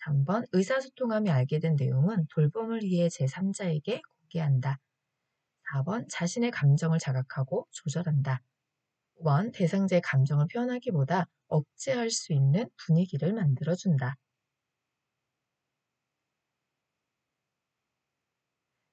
3번 의사소통하며 알게 된 내용은 돌봄을 위해 제3자에게 공개한다. 4번 자신의 감정을 자각하고 조절한다. 5번 대상자의 감정을 표현하기보다 억제할 수 있는 분위기를 만들어준다.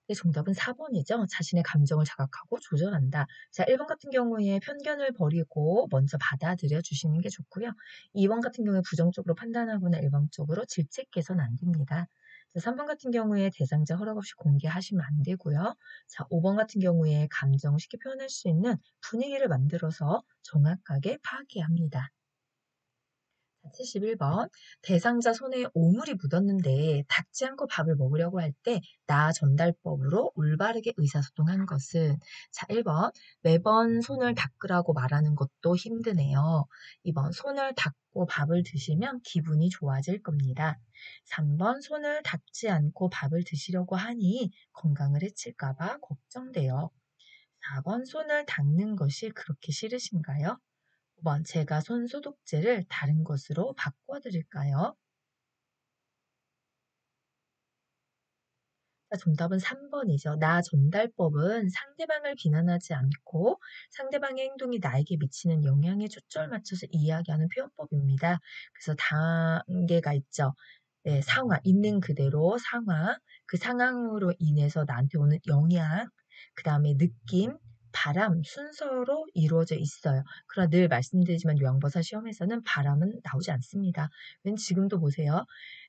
네, 정답은 4번이죠. 자신의 감정을 자각하고 조절한다. 자, 1번 같은 경우에 편견을 버리고 먼저 받아들여 주시는 게 좋고요. 2번 같은 경우에 부정적으로 판단하거나 일방적으로 질책해서는 안 됩니다. 자, 3번 같은 경우에 대상자 허락 없이 공개하시면 안 되고요. 자, 5번 같은 경우에 감정을 쉽게 표현할 수 있는 분위기를 만들어서 정확하게 파악해야 합니다. 71번. 대상자 손에 오물이 묻었는데 닦지 않고 밥을 먹으려고 할 때 나 전달법으로 올바르게 의사소통한 것은 자, 1번. 매번 손을 닦으라고 말하는 것도 힘드네요. 2번. 손을 닦고 밥을 드시면 기분이 좋아질 겁니다. 3번. 손을 닦지 않고 밥을 드시려고 하니 건강을 해칠까 봐 걱정돼요. 4번. 손을 닦는 것이 그렇게 싫으신가요? 5번 제가 손소독제를 다른 것으로 바꿔드릴까요? 자, 정답은 3번이죠. 나 전달법은 상대방을 비난하지 않고 상대방의 행동이 나에게 미치는 영향에 초점을 맞춰서 이야기하는 표현법입니다. 그래서 단계가 있죠. 네, 상황, 있는 그대로 상황, 그 상황으로 인해서 나한테 오는 영향, 그 다음에 느낌, 바람 순서로 이루어져 있어요. 그러나 늘 말씀드리지만 요양보사 시험에서는 바람은 나오지 않습니다. 왠지 지금도 보세요.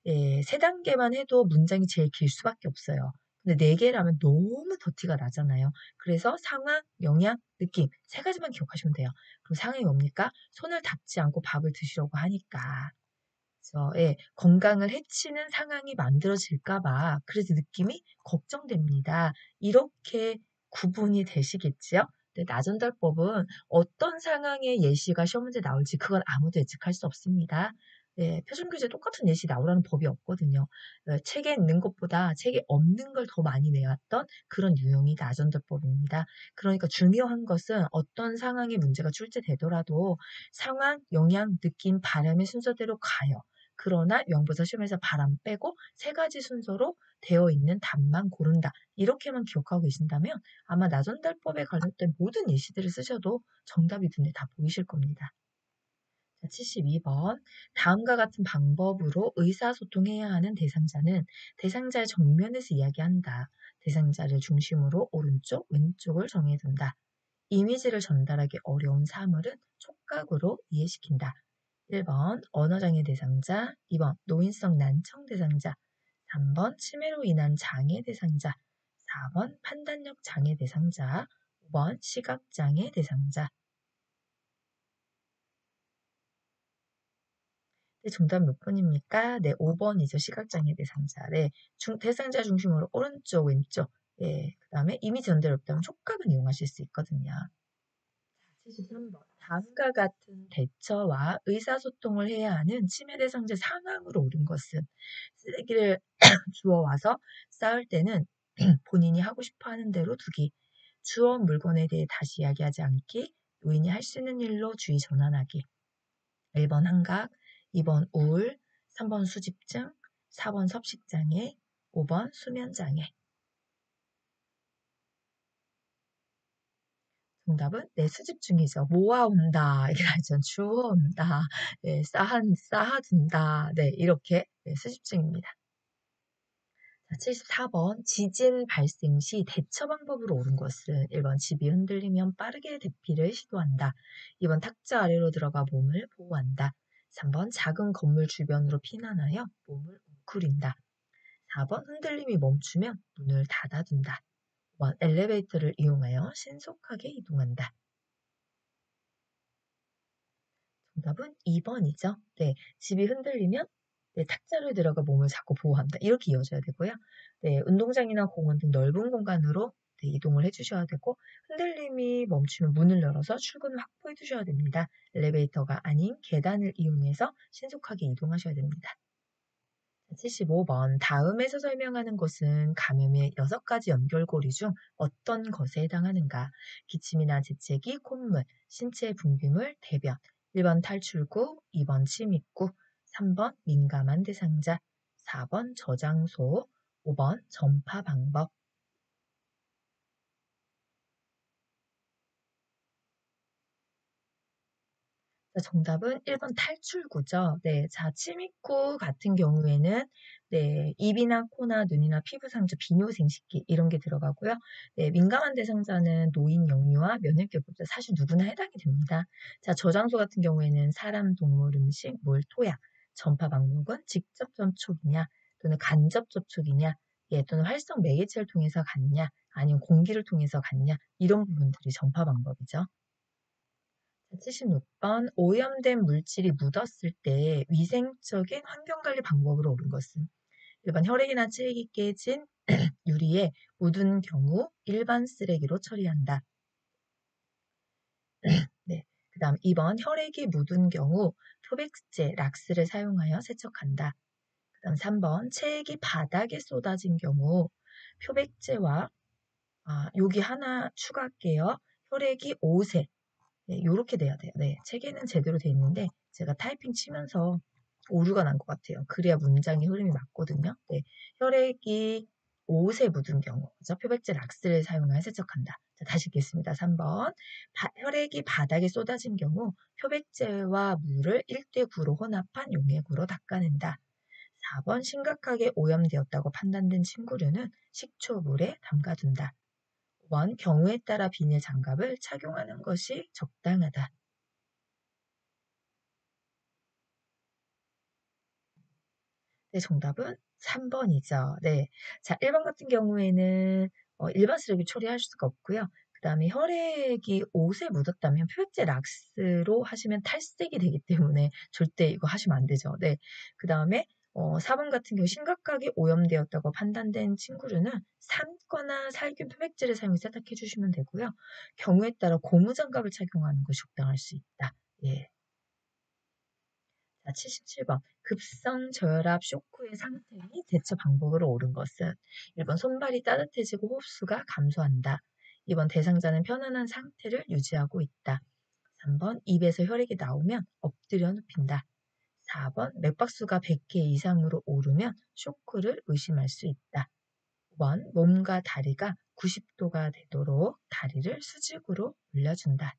예, 세 단계만 해도 문장이 제일 길 수밖에 없어요. 근데 네 개라면 너무 더 티가 나잖아요. 그래서 상황, 영양, 느낌 세 가지만 기억하시면 돼요. 그럼 상황이 뭡니까? 손을 닿지 않고 밥을 드시려고 하니까. 그래서 예, 건강을 해치는 상황이 만들어질까 봐 그래서 느낌이 걱정됩니다. 이렇게 구분이 되시겠지요? 네, 나전달법은 어떤 상황의 예시가 시험 문제 나올지 그건 아무도 예측할 수 없습니다. 네, 표준교재 똑같은 예시 나오라는 법이 없거든요. 책에 있는 것보다 책에 없는 걸 더 많이 내왔던 그런 유형이 나전달법입니다. 그러니까 중요한 것은 어떤 상황의 문제가 출제되더라도 상황, 영향, 느낌, 바람의 순서대로 가요. 그러나 영부사 시험에서 바람 빼고 세 가지 순서로 되어 있는 답만 고른다. 이렇게만 기억하고 계신다면 아마 나전달법에 관련된 모든 예시들을 쓰셔도 정답이 눈에 다 보이실 겁니다. 자, 72번. 다음과 같은 방법으로 의사소통해야 하는 대상자는 대상자의 정면에서 이야기한다. 대상자를 중심으로 오른쪽, 왼쪽을 정해둔다. 이미지를 전달하기 어려운 사물은 촉각으로 이해시킨다. 1번 언어장애 대상자, 2번 노인성 난청 대상자, 3번 치매로 인한 장애 대상자, 4번 판단력 장애 대상자, 5번 시각장애 대상자. 네, 정답 몇 번입니까? 네, 5번이죠. 시각장애 대상자. 네, 대상자 중심으로 오른쪽, 왼쪽. 네, 그 다음에 이미지 전달 없다면 촉각을 이용하실 수 있거든요. 73번. 다음과 같은 대처와 의사소통을 해야 하는 치매 대상자 상황으로 옳은 것은 쓰레기를 주워와서 쌓을 때는 본인이 하고 싶어 하는 대로 두기, 주워온 물건에 대해 다시 이야기하지 않기, 노인이 할 수 있는 일로 주의 전환하기. 1번 한각, 2번 우울, 3번 수집증, 4번 섭식장애, 5번 수면장애. 정답은 네, 수집중이죠. 모아온다. 이게 알죠? 주워온다. 네, 쌓아둔다. 네, 이렇게 네, 수집중입니다. 자, 74번. 지진 발생 시 대처 방법으로 옳은 것은 1번 집이 흔들리면 빠르게 대피를 시도한다. 2번 탁자 아래로 들어가 몸을 보호한다. 3번 작은 건물 주변으로 피난하여 몸을 웅크린다. 4번 흔들림이 멈추면 문을 닫아둔다. 5번 엘리베이터를 이용하여 신속하게 이동한다. 정답은 2번이죠. 네, 집이 흔들리면 네, 탁자를 들어가 몸을 자꾸 보호한다. 이렇게 이어져야 되고요. 네, 운동장이나 공원 등 넓은 공간으로 네, 이동을 해주셔야 되고 흔들림이 멈추면 문을 열어서 출근을 확보해 두셔야 됩니다. 엘리베이터가 아닌 계단을 이용해서 신속하게 이동하셔야 됩니다. 75번. 다음에서 설명하는 것은 감염의 6가지 연결고리 중 어떤 것에 해당하는가? 기침이나 재채기, 콧물, 신체 분비물, 대변. 1번 탈출구, 2번 침입구, 3번 민감한 대상자, 4번 저장소, 5번 전파 방법. 정답은 1번 탈출구죠. 네, 자, 침입구 같은 경우에는 네, 입이나 코나 눈이나 피부 상처, 비뇨 생식기 이런 게 들어가고요. 네, 민감한 대상자는 노인, 영유아, 면역결핍자 사실 누구나 해당이 됩니다. 자, 저장소 같은 경우에는 사람, 동물, 음식, 물, 토양, 전파 방법은 직접 접촉이냐 또는 간접 접촉이냐, 예, 또는 활성 매개체를 통해서 갔냐, 아니면 공기를 통해서 갔냐 이런 부분들이 전파 방법이죠. 76번 오염된 물질이 묻었을 때 위생적인 환경관리 방법으로 옳은 것은 1번 혈액이나 체액이 깨진 유리에 묻은 경우 일반 쓰레기로 처리한다. 네. 그 다음 2번 혈액이 묻은 경우 표백제, 락스를 사용하여 세척한다. 그 다음 3번 체액이 바닥에 쏟아진 경우 표백제와 여기 하나 추가할게요. 혈액이 5세 네, 요렇게 돼야 돼요. 네, 체계는 제대로 돼 있는데 제가 타이핑 치면서 오류가 난 것 같아요. 그래야 문장의 흐름이 맞거든요. 네, 혈액이 옷에 묻은 경우, 그죠? 표백제 락스를 사용하여 세척한다. 자, 다시 읽겠습니다. 3번. 혈액이 바닥에 쏟아진 경우 표백제와 물을 1대9로 혼합한 용액으로 닦아낸다. 4번. 심각하게 오염되었다고 판단된 침구류는 식초물에 담가둔다. 5번 경우에 따라 비닐 장갑을 착용하는 것이 적당하다. 네, 정답은 3번이죠. 네. 자, 1번 같은 경우에는 일반 쓰레기 처리할 수가 없고요. 그다음에 혈액이 옷에 묻었다면 표백제 락스로 하시면 탈색이 되기 때문에 절대 이거 하시면 안 되죠. 네. 그다음에 4번 같은 경우 심각하게 오염되었다고 판단된 친구류는 산거나 살균 표백제를 사용해 세탁해 주시면 되고요. 경우에 따라 고무장갑을 착용하는 것이 적당할 수 있다. 예. 자, 77번. 급성 저혈압 쇼크의 상태이 대처 방법으로 옳은 것은 1번 손발이 따뜻해지고 흡수가 감소한다. 2번 대상자는 편안한 상태를 유지하고 있다. 3번 입에서 혈액이 나오면 엎드려 눕힌다. 4번 맥박수가 100개 이상으로 오르면 쇼크를 의심할 수 있다. 5번 몸과 다리가 90도가 되도록 다리를 수직으로 올려준다.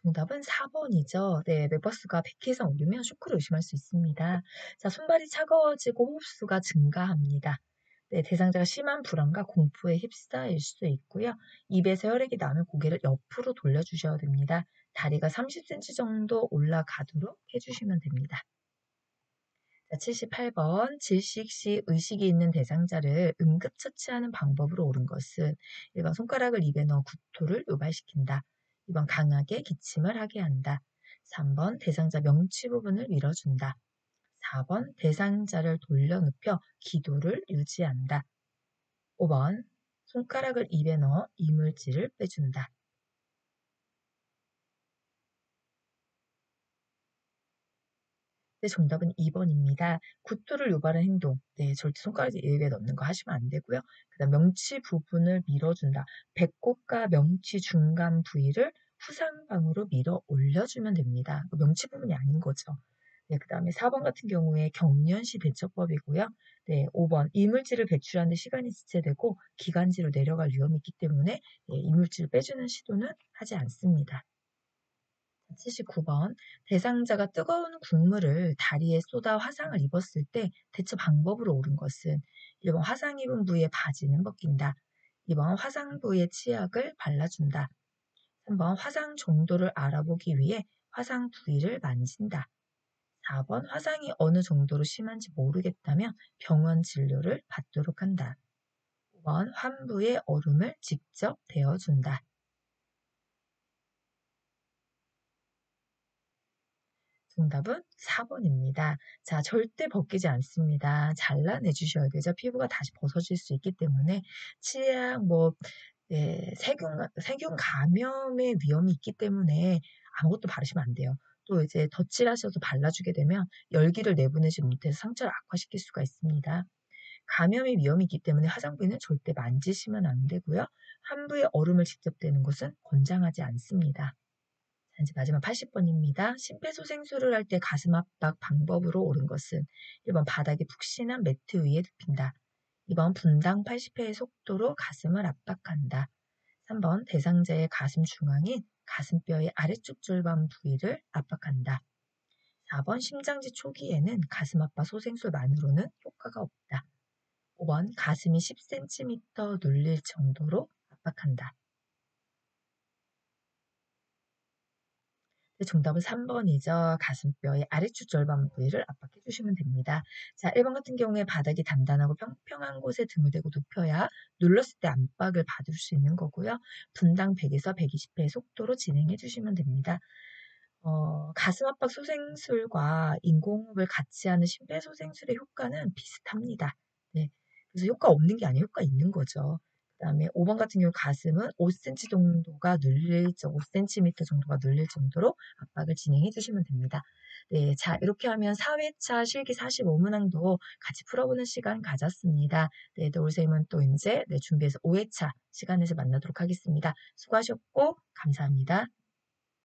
정답은 4번이죠. 네, 맥박수가 100회 이상 오르면 쇼크를 의심할 수 있습니다. 자, 손발이 차가워지고 호흡수가 증가합니다. 네, 대상자가 심한 불안과 공포에 휩싸일 수 있고요. 입에서 혈액이 나면 고개를 옆으로 돌려주셔야 됩니다. 다리가 30cm 정도 올라가도록 해주시면 됩니다. 자, 78번. 질식 시 의식이 있는 대상자를 응급처치하는 방법으로 옳은 것은 1번 손가락을 입에 넣어 구토를 유발시킨다. 2번 강하게 기침을 하게 한다. 3번 대상자 명치 부분을 밀어준다. 4번 대상자를 돌려눕혀 기도를 유지한다. 5번 손가락을 입에 넣어 이물질을 빼준다. 네, 정답은 2번입니다. 구토를 유발하는 행동. 네, 절대 손가락을 입에 넣는 거 하시면 안 되고요. 그다음 명치 부분을 밀어준다. 배꼽과 명치 중간 부위를 후상방으로 밀어 올려주면 됩니다. 명치 부분이 아닌 거죠. 네, 그다음에 4번 같은 경우에 경련시 배처법이고요. 네, 5번 이물질을 배출하는 데 시간이 지체되고 기관지로 내려갈 위험이 있기 때문에 네, 이물질을 빼주는 시도는 하지 않습니다. 79번. 대상자가 뜨거운 국물을 다리에 쏟아 화상을 입었을 때 대처 방법으로 옳은 것은 1번 화상 입은 부위에 바지는 벗긴다. 2번 화상 부위에 치약을 발라준다. 3번 화상 정도를 알아보기 위해 화상 부위를 만진다. 4번 화상이 어느 정도로 심한지 모르겠다면 병원 진료를 받도록 한다. 5번 환부에 얼음을 직접 데워준다. 정답은 4번입니다. 자, 절대 벗기지 않습니다. 잘라내 주셔야 되죠. 피부가 다시 벗어질 수 있기 때문에 치약, 예, 세균 감염의 위험이 있기 때문에 아무것도 바르시면 안 돼요. 또 이제 덧칠하셔서 발라주게 되면 열기를 내보내지 못해서 상처를 악화시킬 수가 있습니다. 감염의 위험이 있기 때문에 화장 부위는 절대 만지시면 안 되고요. 환부에 얼음을 직접 대는 것은 권장하지 않습니다. 자, 이제 마지막 80번입니다. 심폐소생술을 할 때 가슴 압박 방법으로 옳은 것은 1번 바닥에 푹신한 매트 위에 눕힌다. 2번 분당 80회의 속도로 가슴을 압박한다. 3번 대상자의 가슴 중앙인 가슴뼈의 아래쪽 절반 부위를 압박한다. 4번 심장지 초기에는 가슴 압박 소생술만으로는 효과가 없다. 5번 가슴이 10cm 눌릴 정도로 압박한다. 네, 정답은 3번이죠. 가슴뼈의 아래쪽 절반 부위를 압박해 주시면 됩니다. 자, 1번 같은 경우에 바닥이 단단하고 평평한 곳에 등을 대고 눕혀야 눌렀을 때 압박을 받을 수 있는 거고요. 분당 100에서 120회의 속도로 진행해 주시면 됩니다. 가슴 압박 소생술과 인공호흡을 같이 하는 심폐소생술의 효과는 비슷합니다. 네. 그래서 효과 없는 게 아니라 효과 있는 거죠. 그다음에 5번 같은 경우 가슴은 5cm 정도가 눌릴 5cm 정도가 눌릴 정도로 압박을 진행해 주시면 됩니다. 네, 자, 이렇게 하면 4회차 실기 45문항도 같이 풀어보는 시간 가졌습니다. 네, 또 올쌤은 또 이제 준비해서 5회차 시간에서 만나도록 하겠습니다. 수고하셨고 감사합니다.